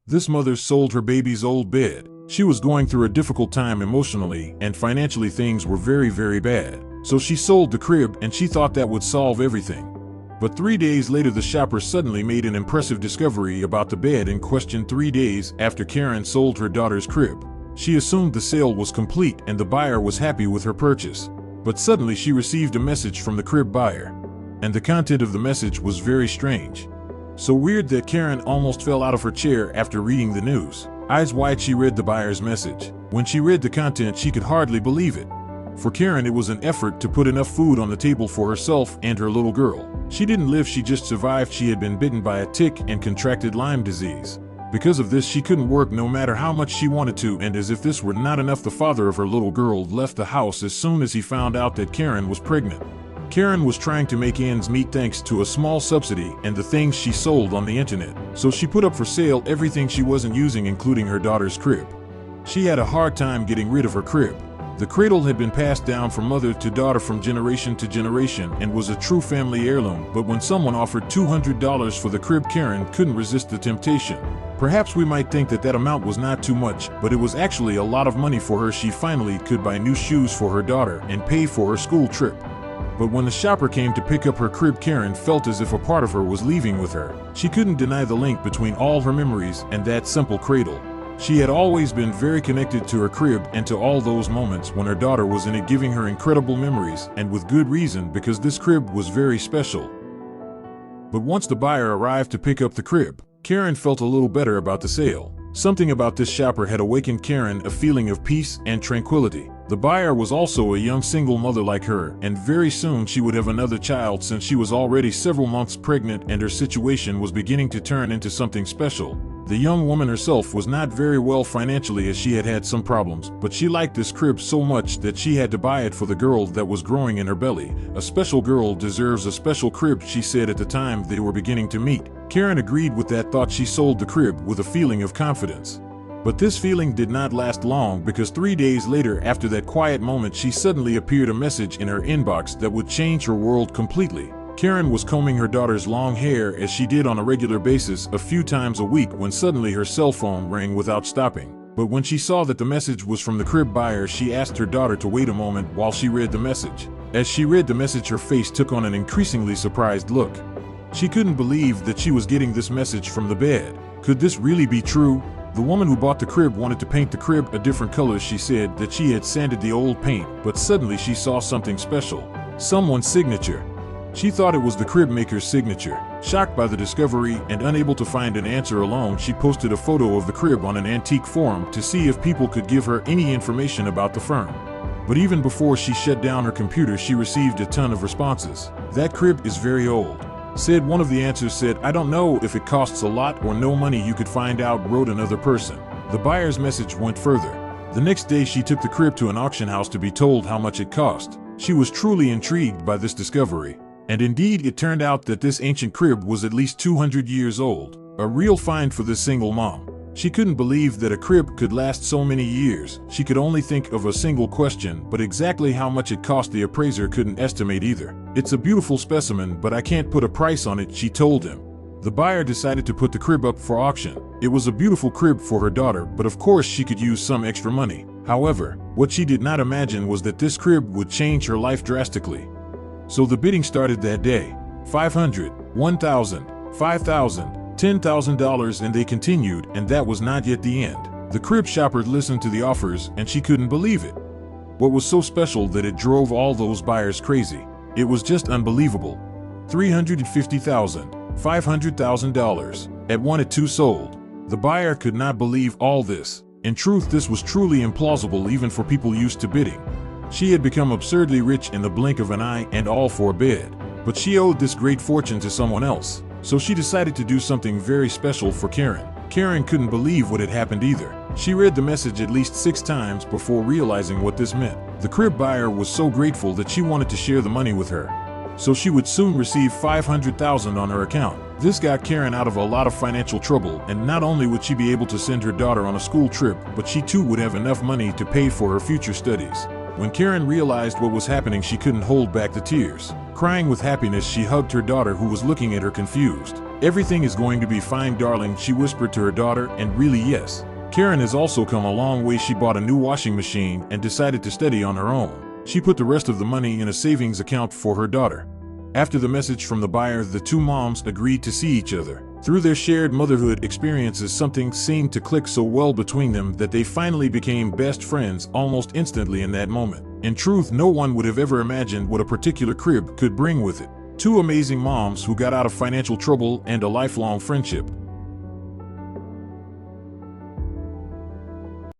This mother sold her baby's old bed. She was going through a difficult time emotionally, and financially things were very, very bad. So she sold the crib and she thought that would solve everything. But 3 days later, the shopper suddenly made an impressive discovery about the bed in question. 3 days after Karen sold her daughter's crib, she assumed the sale was complete and the buyer was happy with her purchase. But suddenly she received a message from the crib buyer, and the content of the message was very strange. So weird that Karen almost fell out of her chair after reading the news. Eyes wide, she read the buyer's message. When she read the content, she could hardly believe it. For Karen, it was an effort to put enough food on the table for herself and her little girl. She didn't live, she just survived. She had been bitten by a tick and contracted Lyme disease. Because of this, she couldn't work no matter how much she wanted to, and as if this were not enough, the father of her little girl left the house as soon as he found out that Karen was pregnant. Karen was trying to make ends meet thanks to a small subsidy and the things she sold on the internet. So she put up for sale everything she wasn't using, including her daughter's crib. She had a hard time getting rid of her crib. The cradle had been passed down from mother to daughter from generation to generation and was a true family heirloom, but when someone offered $200 for the crib, Karen couldn't resist the temptation. Perhaps we might think that that amount was not too much, but it was actually a lot of money for her. She finally could buy new shoes for her daughter and pay for her school trip. But when the shopper came to pick up her crib, Karen felt as if a part of her was leaving with her. She couldn't deny the link between all her memories and that simple cradle. She had always been very connected to her crib and to all those moments when her daughter was in it, giving her incredible memories, and with good reason, because this crib was very special. But once the buyer arrived to pick up the crib, Karen felt a little better about the sale. Something about this shopper had awakened Karen a feeling of peace and tranquility. The buyer was also a young single mother like her, and very soon she would have another child, since she was already several months pregnant and her situation was beginning to turn into something special. The young woman herself was not very well financially, as she had had some problems, but she liked this crib so much that she had to buy it for the girl that was growing in her belly. A special girl deserves a special crib, she said at the time they were beginning to meet. Karen agreed with that thought. She sold the crib with a feeling of confidence. But this feeling did not last long, because 3 days later, after that quiet moment, she suddenly appeared a message in her inbox that would change her world completely. Karen was combing her daughter's long hair, as she did on a regular basis a few times a week, when suddenly her cell phone rang without stopping. But when she saw that the message was from the crib buyer, she asked her daughter to wait a moment while she read the message. As she read the message, her face took on an increasingly surprised look. She couldn't believe that she was getting this message from the bed. Could this really be true? The woman who bought the crib wanted to paint the crib a different color. She said that she had sanded the old paint, but suddenly she saw something special. Someone's signature. She thought it was the crib maker's signature. Shocked by the discovery and unable to find an answer alone, she posted a photo of the crib on an antique forum to see if people could give her any information about the firm. But even before she shut down her computer, she received a ton of responses. "That crib is very old," said one of the answers. Said, "I don't know if it costs a lot or no money. You could find out," wrote another person. The buyer's message went further. The next day she took the crib to an auction house to be told how much it cost. She was truly intrigued by this discovery. And indeed, it turned out that this ancient crib was at least 200 years old. A real find for this single mom. She couldn't believe that a crib could last so many years. She could only think of a single question, but exactly how much it cost the appraiser couldn't estimate either. "It's a beautiful specimen, but I can't put a price on it," she told him. The buyer decided to put the crib up for auction. It was a beautiful crib for her daughter, but of course she could use some extra money. However, what she did not imagine was that this crib would change her life drastically. So the bidding started that day. $500, $1,000, $5,000, $10,000, and they continued, and that was not yet the end. The crib shopper listened to the offers, and she couldn't believe it. What was so special that it drove all those buyers crazy? It was just unbelievable. $350,000, $500,000, at 1 at 2 sold. The buyer could not believe all this. In truth, this was truly implausible even for people used to bidding. She had become absurdly rich in the blink of an eye, and all for a bed. But she owed this great fortune to someone else. So she decided to do something very special for Karen. Karen couldn't believe what had happened either. She read the message at least 6 times before realizing what this meant. The crib buyer was so grateful that she wanted to share the money with her, so she would soon receive $500,000 on her account. This got Karen out of a lot of financial trouble, and not only would she be able to send her daughter on a school trip, but she too would have enough money to pay for her future studies. When Karen realized what was happening, she couldn't hold back the tears. Crying with happiness, she hugged her daughter, who was looking at her confused. "Everything is going to be fine, darling," she whispered to her daughter, and really yes. Karen has also come a long way. She bought a new washing machine and decided to study on her own. She put the rest of the money in a savings account for her daughter. After the message from the buyer, the two moms agreed to see each other. Through their shared motherhood experiences, something seemed to click so well between them that they finally became best friends almost instantly in that moment. In truth, no one would have ever imagined what a particular crib could bring with it. Two amazing moms who got out of financial trouble and a lifelong friendship.